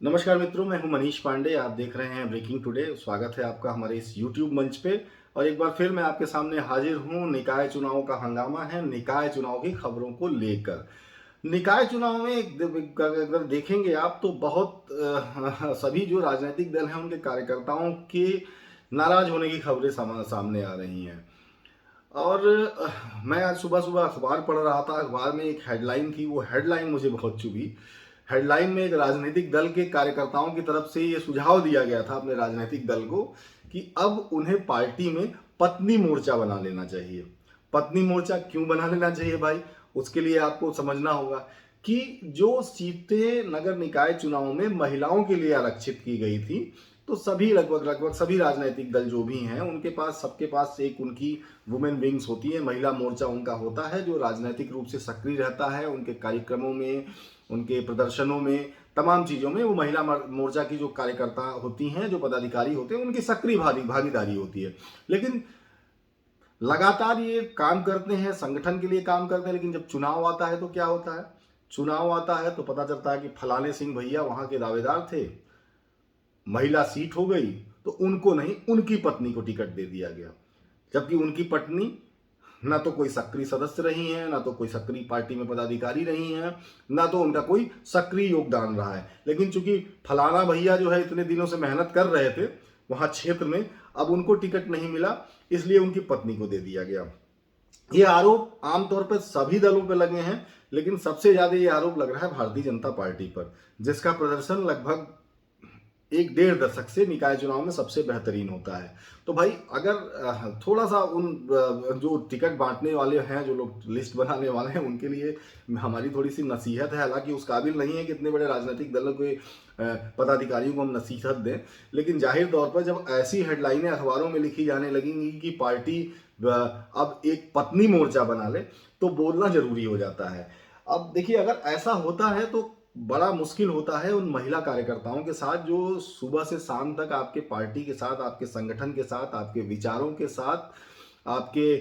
नमस्कार मित्रों, मैं हूं मनीष पांडे। आप देख रहे हैं ब्रेकिंग टुडे। स्वागत है आपका हमारे इस यूट्यूब मंच पे। और एक बार फिर मैं आपके सामने हाजिर हूं। निकाय चुनाव का हंगामा है, निकाय चुनाव की खबरों को लेकर। निकाय चुनाव में अगर देखेंगे आप तो बहुत सभी जो राजनीतिक दल हैं उनके कार्यकर्ताओं के नाराज होने की खबरें सामने आ रही हैं। और मैं आज सुबह सुबह अखबार पढ़ रहा था। अखबार में एक हेडलाइन थी, वो हेडलाइन मुझे बहुत चुभी। हेडलाइन में एक राजनीतिक दल के कार्यकर्ताओं की तरफ से ये सुझाव दिया गया था अपने राजनीतिक दल को कि अब उन्हें पार्टी में पत्नी मोर्चा बना लेना चाहिए। पत्नी मोर्चा क्यों बना लेना चाहिए भाई? उसके लिए आपको समझना होगा कि जो सीटें नगर निकाय चुनाव में महिलाओं के लिए आरक्षित की गई थी, तो सभी लगभग लगभग सभी राजनीतिक दल जो भी हैं उनके पास, सबके पास एक उनकी वुमेन विंग्स होती है। महिला मोर्चा उनका होता है जो राजनीतिक रूप से सक्रिय रहता है। उनके कार्यक्रमों में, उनके प्रदर्शनों में, तमाम चीज़ों में वो महिला मोर्चा की जो कार्यकर्ता होती हैं, जो पदाधिकारी होते हैं, उनकी सक्रिय भागीदारी होती है। लेकिन लगातार ये काम करते हैं, संगठन के लिए काम करते हैं, लेकिन जब चुनाव आता है तो क्या होता है? चुनाव आता है तो पता चलता है कि फलाने सिंह भैया वहां के दावेदार थे, महिला सीट हो गई तो उनको नहीं, उनकी पत्नी को टिकट दे दिया गया। जबकि उनकी पत्नी ना तो कोई सक्रिय सदस्य रही हैं, ना तो कोई सक्रिय पार्टी में पदाधिकारी रही हैं, ना तो उनका कोई सक्रिय योगदान रहा है। लेकिन चूंकि फलाना भैया जो है इतने दिनों से मेहनत कर रहे थे वहां क्षेत्र में, अब उनको टिकट नहीं मिला, इसलिए उनकी पत्नी को दे दिया गया। ये आरोप आमतौर पर सभी दलों पर लगे हैं, लेकिन सबसे ज्यादा ये आरोप लग रहा है भारतीय जनता पार्टी पर, जिसका प्रदर्शन लगभग एक डेढ़ दशक से निकाय चुनाव में सबसे बेहतरीन होता है। तो भाई अगर थोड़ा सा उन जो टिकट बांटने वाले हैं, जो लोग लिस्ट बनाने वाले हैं, उनके लिए हमारी थोड़ी सी नसीहत है। हालांकि उस काबिल नहीं है कि इतने बड़े राजनीतिक दलों के पदाधिकारियों को हम नसीहत दें, लेकिन जाहिर तौर पर जब ऐसी हेडलाइनें अखबारों में लिखी जाने लगेंगी कि पार्टी अब एक पत्नी मोर्चा बना ले, तो बोलना जरूरी हो जाता है। अब देखिए, अगर ऐसा होता है तो बड़ा मुश्किल होता है उन महिला कार्यकर्ताओं के साथ जो सुबह से शाम तक आपके पार्टी के साथ, आपके संगठन के साथ, आपके विचारों के साथ, आपके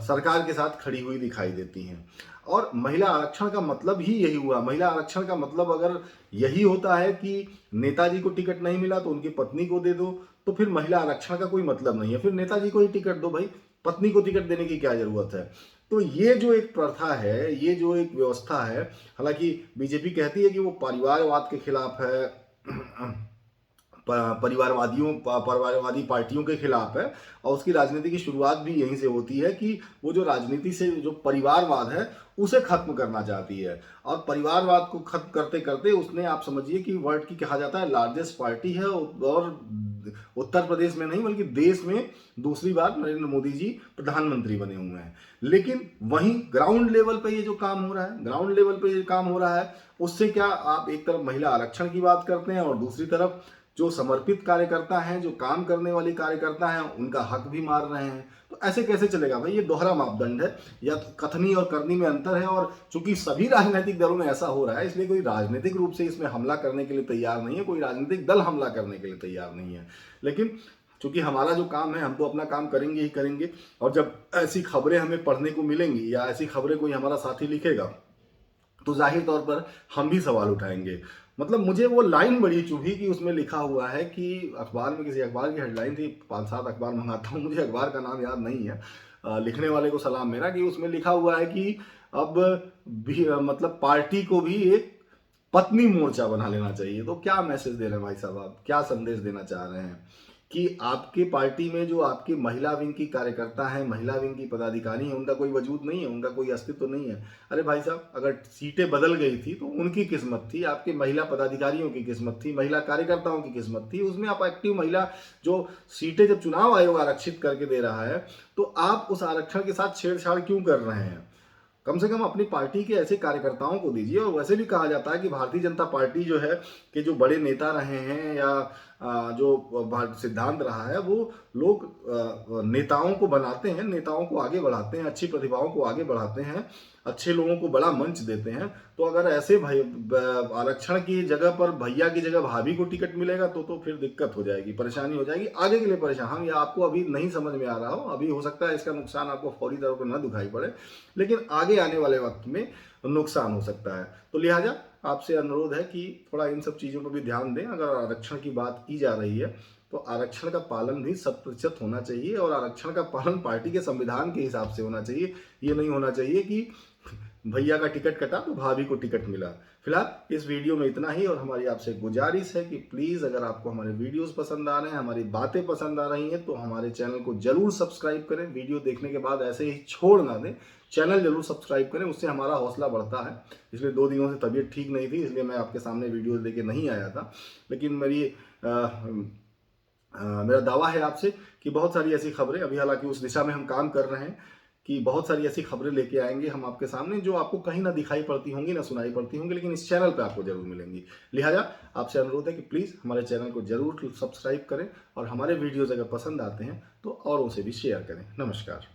सरकार के साथ खड़ी हुई दिखाई देती हैं। और महिला आरक्षण का मतलब ही यही हुआ। महिला आरक्षण का मतलब अगर यही होता है कि नेताजी को टिकट नहीं मिला तो उनकी पत्नी को दे दो, तो फिर महिला आरक्षण का कोई मतलब नहीं है। फिर नेताजी को ही टिकट दो भाई, पत्नी को टिकट देने की क्या जरूरत है? तो ये जो एक प्रथा है, ये जो एक व्यवस्था है, हालांकि बीजेपी कहती है कि वो परिवारवाद के खिलाफ है, परिवारवादी पार्टियों के खिलाफ है, और उसकी राजनीति की शुरुआत भी यहीं से होती है कि वो जो राजनीति से जो परिवारवाद है उसे खत्म करना चाहती है। और परिवारवाद को खत्म करते करते उसने, आप समझिए कि वर्ल्ड की, कहा जाता है, लार्जेस्ट पार्टी है। और उत्तर प्रदेश में नहीं बल्कि देश में दूसरी बार नरेंद्र मोदी जी प्रधानमंत्री बने हुए हैं। लेकिन वहीं ग्राउंड लेवल पे ये जो काम हो रहा है, ग्राउंड लेवल पे ये काम हो रहा है, उससे क्या, आप एक तरफ महिला आरक्षण की बात करते हैं और दूसरी तरफ जो समर्पित कार्यकर्ता हैं, जो काम करने वाले कार्यकर्ता हैं, उनका हक भी मार रहे हैं। तो ऐसे कैसे चलेगा भाई? ये दोहरा मापदंड है, या कथनी और करनी में अंतर है। और चूंकि सभी राजनीतिक दलों में ऐसा हो रहा है, इसलिए कोई राजनीतिक रूप से इसमें हमला करने के लिए तैयार नहीं है, कोई राजनीतिक दल हमला करने के लिए तैयार नहीं है। लेकिन चूंकि हमारा जो काम है, हम तो अपना काम करेंगे ही करेंगे। और जब ऐसी खबरें हमें पढ़ने को मिलेंगी या ऐसी खबरें कोई हमारा साथी लिखेगा, तो जाहिर तौर पर हम भी सवाल उठाएंगे। मतलब मुझे वो लाइन बड़ी चुभी कि उसमें लिखा हुआ है कि, अखबार में, किसी अखबार की हेडलाइन थी, 5-7 अखबार मंगाता हूँ, मुझे अखबार का नाम याद नहीं है, लिखने वाले को सलाम मेरा, कि उसमें लिखा हुआ है कि अब भी मतलब पार्टी को भी एक पत्नी मोर्चा बना लेना चाहिए। तो क्या मैसेज दे रहे हैं भाई साहब? आप क्या संदेश देना चाह रहे हैं कि आपके पार्टी में जो आपकी महिला विंग की कार्यकर्ता है, महिला विंग की पदाधिकारी है, उनका कोई वजूद नहीं है, उनका कोई अस्तित्व तो नहीं है? अरे भाई साहब, अगर सीटें बदल गई थी तो उनकी किस्मत थी, आपके महिला पदाधिकारियों की किस्मत थी, महिला कार्यकर्ताओं की किस्मत थी। उसमें आप एक्टिव महिला, जो सीटें जब चुनाव आयोग आरक्षित करके दे रहा है, तो आप उस आरक्षण के साथ छेड़छाड़ क्यों कर रहे हैं? कम से कम अपनी पार्टी के ऐसे कार्यकर्ताओं को दीजिए। और वैसे भी कहा जाता है कि भारतीय जनता पार्टी जो है, कि जो बड़े नेता रहे हैं या जो सिद्धांत रहा है, वो लोग नेताओं को बनाते हैं, नेताओं को आगे बढ़ाते हैं, अच्छी प्रतिभाओं को आगे बढ़ाते हैं, अच्छे लोगों को बड़ा मंच देते हैं। तो अगर ऐसे भाई आरक्षण की जगह पर भैया की जगह भाभी को टिकट मिलेगा तो फिर दिक्कत हो जाएगी, परेशानी हो जाएगी, आगे के लिए परेशान। हम, या आपको अभी नहीं समझ में आ रहा हो, अभी हो सकता है इसका नुकसान आपको फौरी तौर पर न दिखाई पड़े, लेकिन आगे आने वाले वक्त में नुकसान हो सकता है। तो लिहाजा आपसे अनुरोध है कि थोड़ा इन सब चीज़ों पर भी ध्यान दें। अगर आरक्षण की बात की जा रही है तो आरक्षण का पालन भी 100% होना चाहिए, और आरक्षण का पालन पार्टी के संविधान के हिसाब से होना चाहिए। ये नहीं होना चाहिए कि भैया का टिकट कटा तो भाभी को टिकट मिला। फिलहाल इस वीडियो में इतना ही, और हमारी आपसे गुजारिश है कि प्लीज़ अगर आपको हमारे वीडियोस पसंद आ रहे हैं, हमारी बातें पसंद आ रही हैं, तो हमारे चैनल को जरूर सब्सक्राइब करें। वीडियो देखने के बाद ऐसे ही छोड़ ना दें, चैनल जरूर सब्सक्राइब करें, उससे हमारा हौसला बढ़ता है। इसलिए 2 दिनों से तबीयत ठीक नहीं थी, इसलिए मैं आपके सामने वीडियो लेके नहीं आया था। लेकिन मेरा दावा है आपसे कि बहुत सारी ऐसी खबरें, अभी हालांकि उस दिशा में हम काम कर रहे हैं, कि बहुत सारी ऐसी खबरें लेके आएंगे हम आपके सामने जो आपको कहीं ना दिखाई पड़ती होंगी, ना सुनाई पड़ती होंगी, लेकिन इस चैनल पे आपको जरूर मिलेंगी। लिहाजा आपसे अनुरोध है कि प्लीज़ हमारे चैनल को जरूर सब्सक्राइब करें, और हमारे वीडियोज़ अगर पसंद आते हैं तो औरों से भी शेयर करें। नमस्कार।